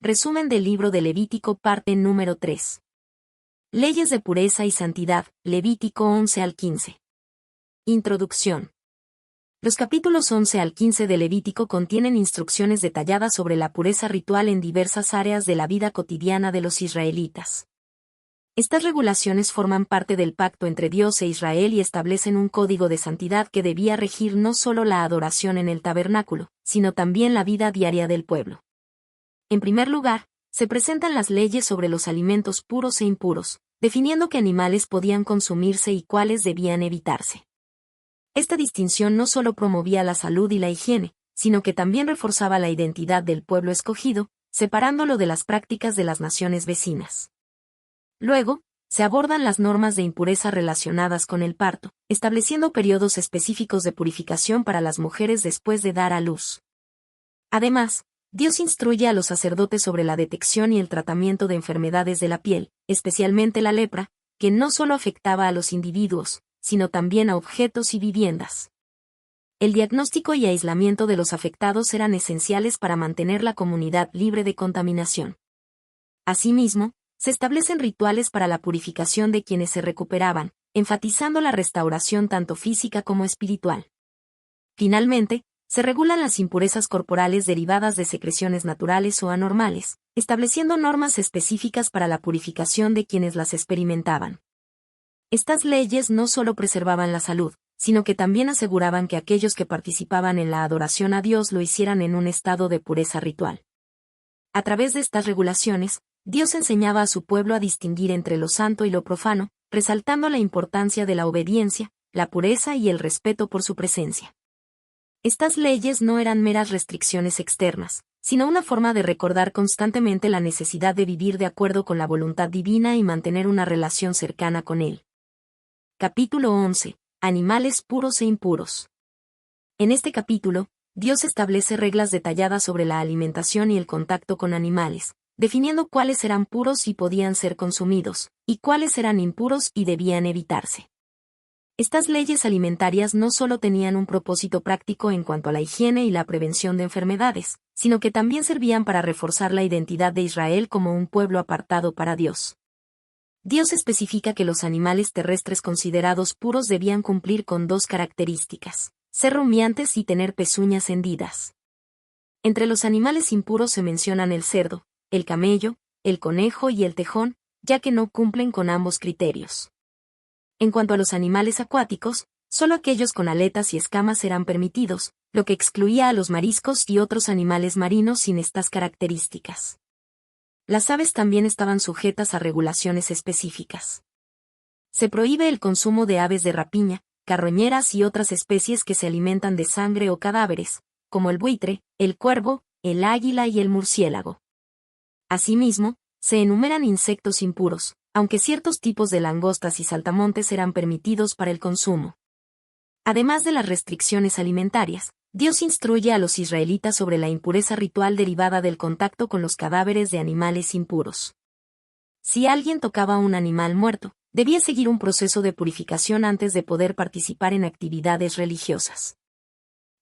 Resumen del libro de Levítico, parte número 3. Leyes de pureza y santidad, Levítico 11 al 15. Introducción. Los capítulos 11 al 15 de Levítico contienen instrucciones detalladas sobre la pureza ritual en diversas áreas de la vida cotidiana de los israelitas. Estas regulaciones forman parte del pacto entre Dios e Israel y establecen un código de santidad que debía regir no solo la adoración en el tabernáculo, sino también la vida diaria del pueblo. En primer lugar, se presentan las leyes sobre los alimentos puros e impuros, definiendo qué animales podían consumirse y cuáles debían evitarse. Esta distinción no solo promovía la salud y la higiene, sino que también reforzaba la identidad del pueblo escogido, separándolo de las prácticas de las naciones vecinas. Luego, se abordan las normas de impureza relacionadas con el parto, estableciendo periodos específicos de purificación para las mujeres después de dar a luz. Además, Dios instruye a los sacerdotes sobre la detección y el tratamiento de enfermedades de la piel, especialmente la lepra, que no solo afectaba a los individuos, sino también a objetos y viviendas. El diagnóstico y aislamiento de los afectados eran esenciales para mantener la comunidad libre de contaminación. Asimismo, se establecen rituales para la purificación de quienes se recuperaban, enfatizando la restauración tanto física como espiritual. Finalmente, se regulan las impurezas corporales derivadas de secreciones naturales o anormales, estableciendo normas específicas para la purificación de quienes las experimentaban. Estas leyes no solo preservaban la salud, sino que también aseguraban que aquellos que participaban en la adoración a Dios lo hicieran en un estado de pureza ritual. A través de estas regulaciones, Dios enseñaba a su pueblo a distinguir entre lo santo y lo profano, resaltando la importancia de la obediencia, la pureza y el respeto por su presencia. Estas leyes no eran meras restricciones externas, sino una forma de recordar constantemente la necesidad de vivir de acuerdo con la voluntad divina y mantener una relación cercana con Él. Capítulo 11. Animales puros e impuros. En este capítulo, Dios establece reglas detalladas sobre la alimentación y el contacto con animales, definiendo cuáles eran puros y podían ser consumidos, y cuáles eran impuros y debían evitarse. Estas leyes alimentarias no solo tenían un propósito práctico en cuanto a la higiene y la prevención de enfermedades, sino que también servían para reforzar la identidad de Israel como un pueblo apartado para Dios. Dios especifica que los animales terrestres considerados puros debían cumplir con dos características: ser rumiantes y tener pezuñas hendidas. Entre los animales impuros se mencionan el cerdo, el camello, el conejo y el tejón, ya que no cumplen con ambos criterios. En cuanto a los animales acuáticos, solo aquellos con aletas y escamas eran permitidos, lo que excluía a los mariscos y otros animales marinos sin estas características. Las aves también estaban sujetas a regulaciones específicas. Se prohíbe el consumo de aves de rapiña, carroñeras y otras especies que se alimentan de sangre o cadáveres, como el buitre, el cuervo, el águila y el murciélago. Asimismo, se enumeran insectos impuros, aunque ciertos tipos de langostas y saltamontes eran permitidos para el consumo. Además de las restricciones alimentarias, Dios instruye a los israelitas sobre la impureza ritual derivada del contacto con los cadáveres de animales impuros. Si alguien tocaba un animal muerto, debía seguir un proceso de purificación antes de poder participar en actividades religiosas.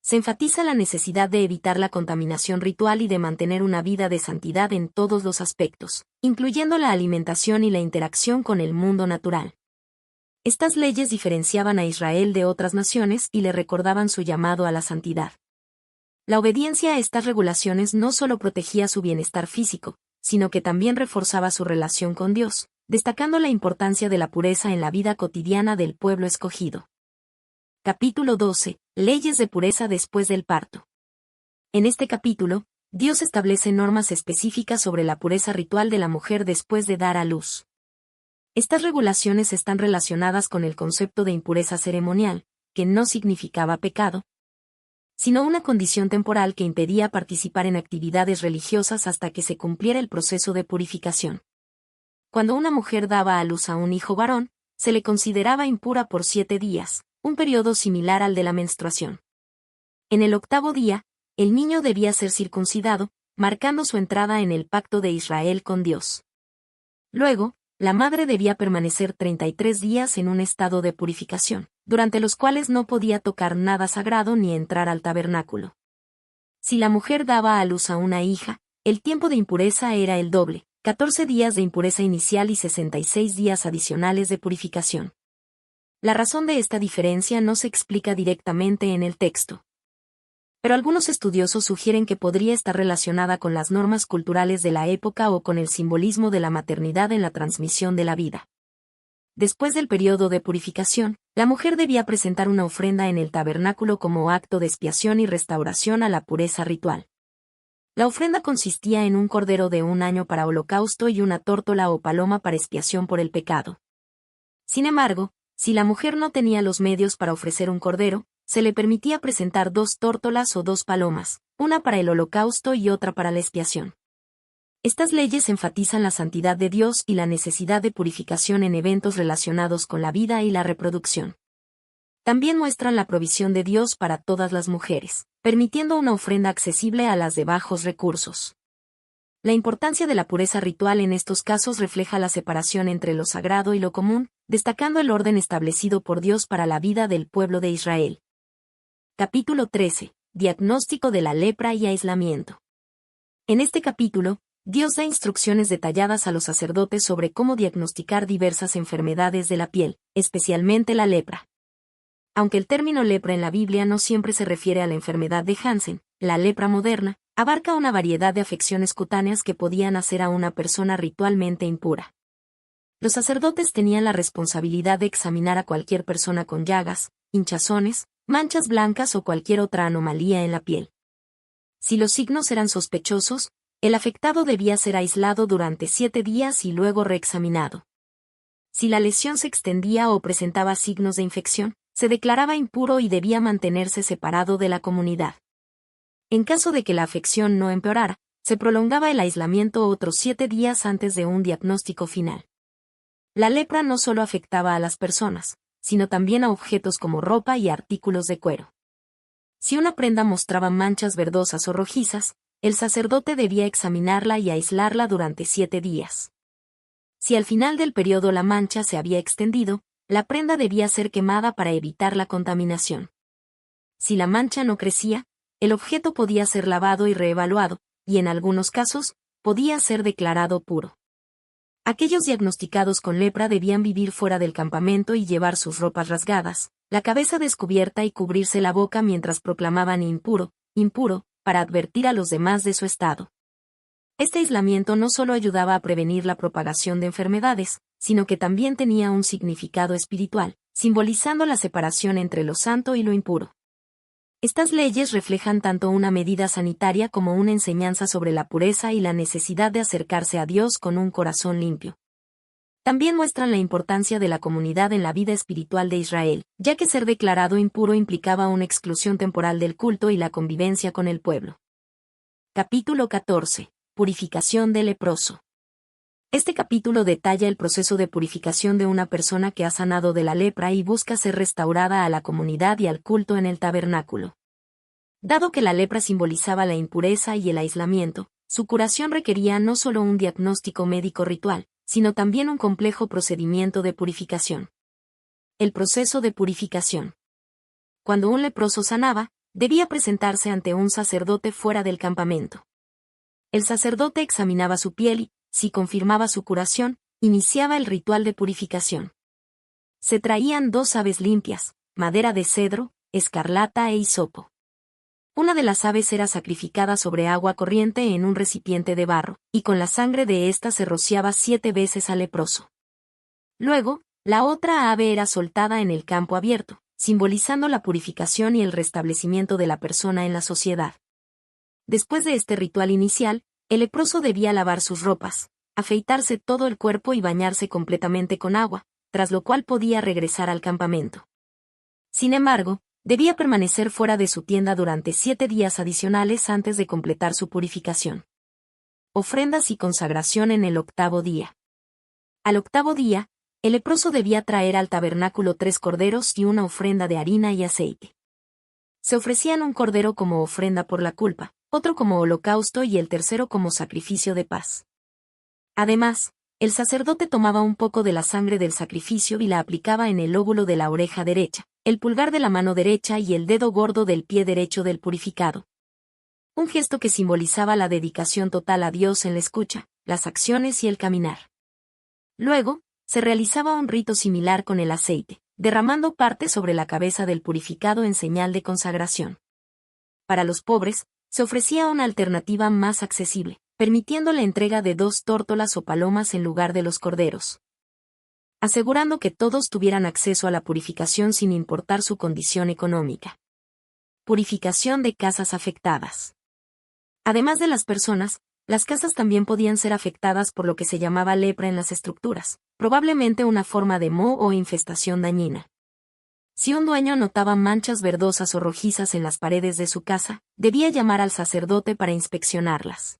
Se enfatiza la necesidad de evitar la contaminación ritual y de mantener una vida de santidad en todos los aspectos, incluyendo la alimentación y la interacción con el mundo natural. Estas leyes diferenciaban a Israel de otras naciones y le recordaban su llamado a la santidad. La obediencia a estas regulaciones no solo protegía su bienestar físico, sino que también reforzaba su relación con Dios, destacando la importancia de la pureza en la vida cotidiana del pueblo escogido. Capítulo 12. Leyes de pureza después del parto. En este capítulo, Dios establece normas específicas sobre la pureza ritual de la mujer después de dar a luz. Estas regulaciones están relacionadas con el concepto de impureza ceremonial, que no significaba pecado, sino una condición temporal que impedía participar en actividades religiosas hasta que se cumpliera el proceso de purificación. Cuando una mujer daba a luz a un hijo varón, se le consideraba impura por 7 días, un periodo similar al de la menstruación. En el 8º día, el niño debía ser circuncidado, marcando su entrada en el pacto de Israel con Dios. Luego, la madre debía permanecer 33 días en un estado de purificación, durante los cuales no podía tocar nada sagrado ni entrar al tabernáculo. Si la mujer daba a luz a una hija, el tiempo de impureza era el doble, 14 días de impureza inicial y 66 días adicionales de purificación. La razón de esta diferencia no se explica directamente en el texto, pero algunos estudiosos sugieren que podría estar relacionada con las normas culturales de la época o con el simbolismo de la maternidad en la transmisión de la vida. Después del periodo de purificación, la mujer debía presentar una ofrenda en el tabernáculo como acto de expiación y restauración a la pureza ritual. La ofrenda consistía en un cordero de 1 año para holocausto y una tórtola o paloma para expiación por el pecado. Sin embargo, si la mujer no tenía los medios para ofrecer un cordero, se le permitía presentar 2 tórtolas o 2 palomas, una para el holocausto y otra para la expiación. Estas leyes enfatizan la santidad de Dios y la necesidad de purificación en eventos relacionados con la vida y la reproducción. También muestran la provisión de Dios para todas las mujeres, permitiendo una ofrenda accesible a las de bajos recursos. La importancia de la pureza ritual en estos casos refleja la separación entre lo sagrado y lo común, destacando el orden establecido por Dios para la vida del pueblo de Israel. Capítulo 13. Diagnóstico de la lepra y aislamiento. En este capítulo, Dios da instrucciones detalladas a los sacerdotes sobre cómo diagnosticar diversas enfermedades de la piel, especialmente la lepra. Aunque el término lepra en la Biblia no siempre se refiere a la enfermedad de Hansen, la lepra moderna abarca una variedad de afecciones cutáneas que podían hacer a una persona ritualmente impura. Los sacerdotes tenían la responsabilidad de examinar a cualquier persona con llagas, hinchazones, manchas blancas o cualquier otra anomalía en la piel. Si los signos eran sospechosos, el afectado debía ser aislado durante 7 días y luego reexaminado. Si la lesión se extendía o presentaba signos de infección, se declaraba impuro y debía mantenerse separado de la comunidad. En caso de que la afección no empeorara, se prolongaba el aislamiento otros 7 días antes de un diagnóstico final. La lepra no solo afectaba a las personas, sino también a objetos como ropa y artículos de cuero. Si una prenda mostraba manchas verdosas o rojizas, el sacerdote debía examinarla y aislarla durante 7 días. Si al final del periodo la mancha se había extendido, la prenda debía ser quemada para evitar la contaminación. Si la mancha no crecía, el objeto podía ser lavado y reevaluado, y en algunos casos, podía ser declarado puro. Aquellos diagnosticados con lepra debían vivir fuera del campamento y llevar sus ropas rasgadas, la cabeza descubierta y cubrirse la boca mientras proclamaban impuro, impuro, para advertir a los demás de su estado. Este aislamiento no solo ayudaba a prevenir la propagación de enfermedades, sino que también tenía un significado espiritual, simbolizando la separación entre lo santo y lo impuro. Estas leyes reflejan tanto una medida sanitaria como una enseñanza sobre la pureza y la necesidad de acercarse a Dios con un corazón limpio. También muestran la importancia de la comunidad en la vida espiritual de Israel, ya que ser declarado impuro implicaba una exclusión temporal del culto y la convivencia con el pueblo. Capítulo 14. Purificación del leproso. Este capítulo detalla el proceso de purificación de una persona que ha sanado de la lepra y busca ser restaurada a la comunidad y al culto en el tabernáculo. Dado que la lepra simbolizaba la impureza y el aislamiento, su curación requería no solo un diagnóstico médico ritual, sino también un complejo procedimiento de purificación. El proceso de purificación. Cuando un leproso sanaba, debía presentarse ante un sacerdote fuera del campamento. El sacerdote examinaba su piel y, si confirmaba su curación, iniciaba el ritual de purificación. Se traían 2 aves limpias, madera de cedro, escarlata e hisopo. Una de las aves era sacrificada sobre agua corriente en un recipiente de barro, y con la sangre de ésta se rociaba 7 veces al leproso. Luego, la otra ave era soltada en el campo abierto, simbolizando la purificación y el restablecimiento de la persona en la sociedad. Después de este ritual inicial, el leproso debía lavar sus ropas, afeitarse todo el cuerpo y bañarse completamente con agua, tras lo cual podía regresar al campamento. Sin embargo, debía permanecer fuera de su tienda durante 7 días adicionales antes de completar su purificación. Ofrendas y consagración en el 8º día. Al 8º día, el leproso debía traer al tabernáculo 3 corderos y una ofrenda de harina y aceite. Se ofrecían un cordero como ofrenda por la culpa, otro como holocausto y el tercero como sacrificio de paz. Además, el sacerdote tomaba un poco de la sangre del sacrificio y la aplicaba en el lóbulo de la oreja derecha, el pulgar de la mano derecha y el dedo gordo del pie derecho del purificado. Un gesto que simbolizaba la dedicación total a Dios en la escucha, las acciones y el caminar. Luego, se realizaba un rito similar con el aceite, derramando parte sobre la cabeza del purificado en señal de consagración. Para los pobres, se ofrecía una alternativa más accesible, permitiendo la entrega de 2 tórtolas o palomas en lugar de los corderos, asegurando que todos tuvieran acceso a la purificación sin importar su condición económica. Purificación de casas afectadas. Además de las personas, las casas también podían ser afectadas por lo que se llamaba lepra en las estructuras, probablemente una forma de moho o infestación dañina. Si un dueño notaba manchas verdosas o rojizas en las paredes de su casa, debía llamar al sacerdote para inspeccionarlas.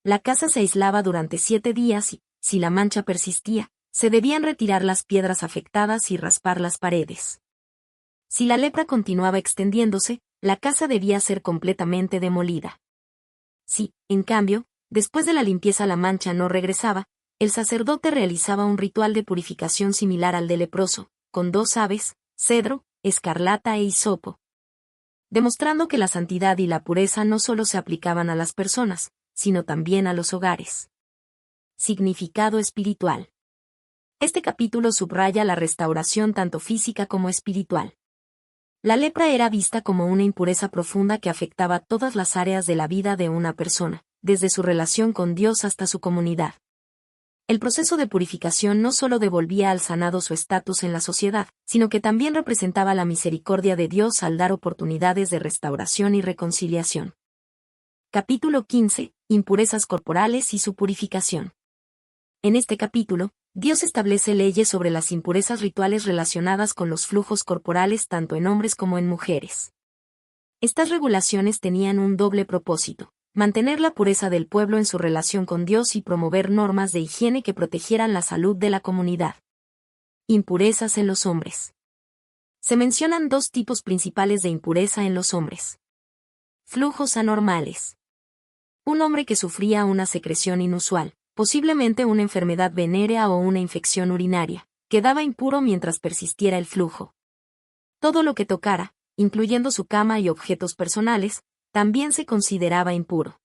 La casa se aislaba durante 7 días y, si la mancha persistía, se debían retirar las piedras afectadas y raspar las paredes. Si la lepra continuaba extendiéndose, la casa debía ser completamente demolida. Si, en cambio, después de la limpieza la mancha no regresaba, el sacerdote realizaba un ritual de purificación similar al del leproso, con 2 aves, cedro, escarlata e hisopo, demostrando que la santidad y la pureza no solo se aplicaban a las personas, sino también a los hogares. Significado espiritual. Este capítulo subraya la restauración tanto física como espiritual. La lepra era vista como una impureza profunda que afectaba todas las áreas de la vida de una persona, desde su relación con Dios hasta su comunidad. El proceso de purificación no solo devolvía al sanado su estatus en la sociedad, sino que también representaba la misericordia de Dios al dar oportunidades de restauración y reconciliación. Capítulo 15. Impurezas corporales y su purificación. En este capítulo, Dios establece leyes sobre las impurezas rituales relacionadas con los flujos corporales tanto en hombres como en mujeres. Estas regulaciones tenían un doble propósito: mantener la pureza del pueblo en su relación con Dios y promover normas de higiene que protegieran la salud de la comunidad. Impurezas en los hombres. Se mencionan 2 tipos principales de impureza en los hombres. Flujos anormales. Un hombre que sufría una secreción inusual, posiblemente una enfermedad venérea o una infección urinaria, quedaba impuro mientras persistiera el flujo. Todo lo que tocara, incluyendo su cama y objetos personales, también se consideraba impuro.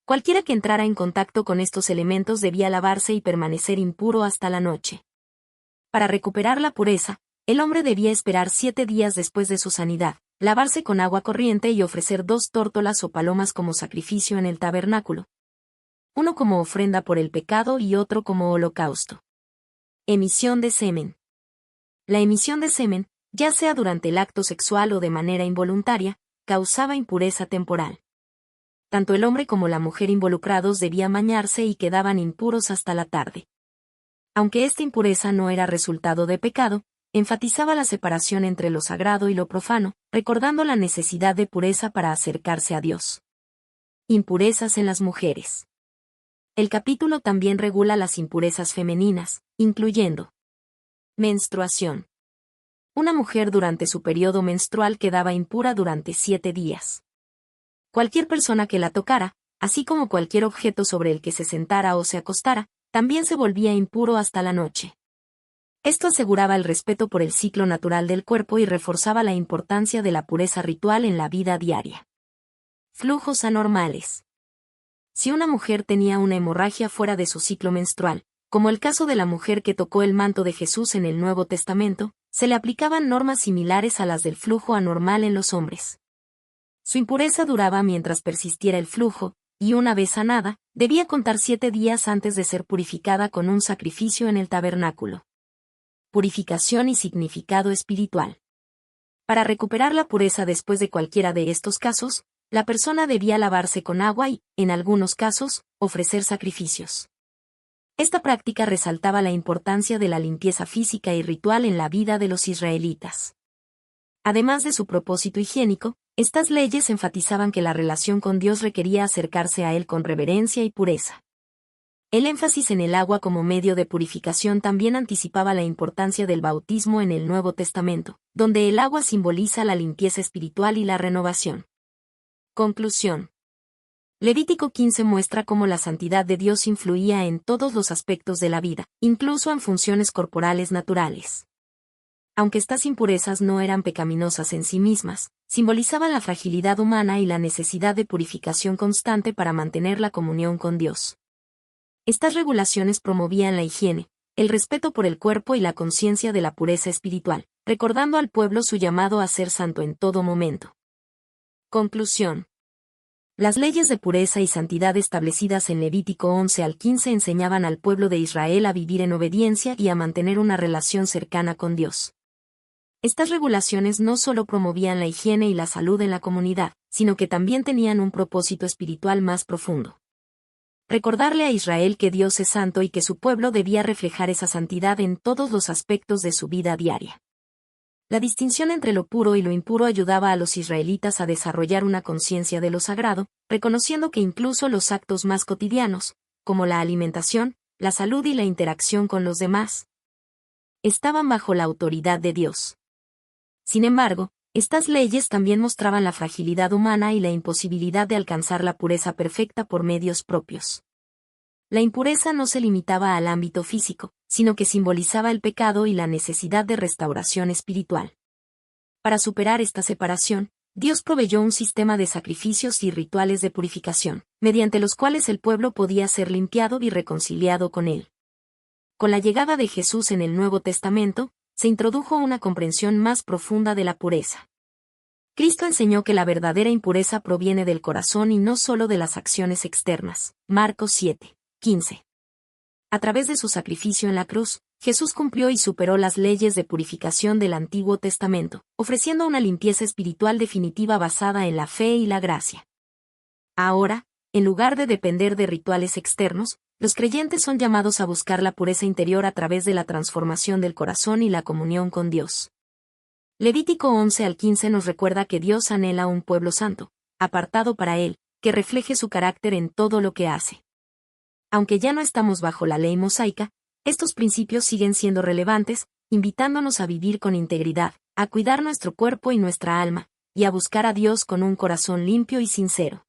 Cualquiera que entrara en contacto con estos elementos debía lavarse y permanecer impuro hasta la noche. Para recuperar la pureza, el hombre debía esperar 7 días después de su sanidad, lavarse con agua corriente y ofrecer 2 tórtolas o palomas como sacrificio en el tabernáculo. Uno como ofrenda por el pecado y otro como holocausto. Emisión de semen. La emisión de semen, ya sea durante el acto sexual o de manera involuntaria, causaba impureza temporal. Tanto el hombre como la mujer involucrados debían bañarse y quedaban impuros hasta la tarde. Aunque esta impureza no era resultado de pecado, enfatizaba la separación entre lo sagrado y lo profano, recordando la necesidad de pureza para acercarse a Dios. Impurezas en las mujeres. El capítulo también regula las impurezas femeninas, incluyendo menstruación. Una mujer durante su periodo menstrual quedaba impura durante 7 días. Cualquier persona que la tocara, así como cualquier objeto sobre el que se sentara o se acostara, también se volvía impuro hasta la noche. Esto aseguraba el respeto por el ciclo natural del cuerpo y reforzaba la importancia de la pureza ritual en la vida diaria. Flujos anormales. Si una mujer tenía una hemorragia fuera de su ciclo menstrual, como el caso de la mujer que tocó el manto de Jesús en el Nuevo Testamento, se le aplicaban normas similares a las del flujo anormal en los hombres. Su impureza duraba mientras persistiera el flujo, y una vez sanada, debía contar 7 días antes de ser purificada con un sacrificio en el tabernáculo. Purificación y significado espiritual. Para recuperar la pureza después de cualquiera de estos casos, la persona debía lavarse con agua y, en algunos casos, ofrecer sacrificios. Esta práctica resaltaba la importancia de la limpieza física y ritual en la vida de los israelitas. Además de su propósito higiénico, estas leyes enfatizaban que la relación con Dios requería acercarse a Él con reverencia y pureza. El énfasis en el agua como medio de purificación también anticipaba la importancia del bautismo en el Nuevo Testamento, donde el agua simboliza la limpieza espiritual y la renovación. Conclusión. Levítico 15 muestra cómo la santidad de Dios influía en todos los aspectos de la vida, incluso en funciones corporales naturales. Aunque estas impurezas no eran pecaminosas en sí mismas, simbolizaban la fragilidad humana y la necesidad de purificación constante para mantener la comunión con Dios. Estas regulaciones promovían la higiene, el respeto por el cuerpo y la conciencia de la pureza espiritual, recordando al pueblo su llamado a ser santo en todo momento. Conclusión. Las leyes de pureza y santidad establecidas en Levítico 11 al 15 enseñaban al pueblo de Israel a vivir en obediencia y a mantener una relación cercana con Dios. Estas regulaciones no solo promovían la higiene y la salud en la comunidad, sino que también tenían un propósito espiritual más profundo. Recordarle a Israel que Dios es santo y que su pueblo debía reflejar esa santidad en todos los aspectos de su vida diaria. La distinción entre lo puro y lo impuro ayudaba a los israelitas a desarrollar una conciencia de lo sagrado, reconociendo que incluso los actos más cotidianos, como la alimentación, la salud y la interacción con los demás, estaban bajo la autoridad de Dios. Sin embargo, estas leyes también mostraban la fragilidad humana y la imposibilidad de alcanzar la pureza perfecta por medios propios. La impureza no se limitaba al ámbito físico, sino que simbolizaba el pecado y la necesidad de restauración espiritual. Para superar esta separación, Dios proveyó un sistema de sacrificios y rituales de purificación, mediante los cuales el pueblo podía ser limpiado y reconciliado con Él. Con la llegada de Jesús en el Nuevo Testamento, se introdujo una comprensión más profunda de la pureza. Cristo enseñó que la verdadera impureza proviene del corazón y no solo de las acciones externas. Marcos 7, 15. A través de su sacrificio en la cruz, Jesús cumplió y superó las leyes de purificación del Antiguo Testamento, ofreciendo una limpieza espiritual definitiva basada en la fe y la gracia. Ahora, en lugar de depender de rituales externos, los creyentes son llamados a buscar la pureza interior a través de la transformación del corazón y la comunión con Dios. Levítico 11 al 15 nos recuerda que Dios anhela un pueblo santo, apartado para Él, que refleje su carácter en todo lo que hace. Aunque ya no estamos bajo la ley mosaica, estos principios siguen siendo relevantes, invitándonos a vivir con integridad, a cuidar nuestro cuerpo y nuestra alma, y a buscar a Dios con un corazón limpio y sincero.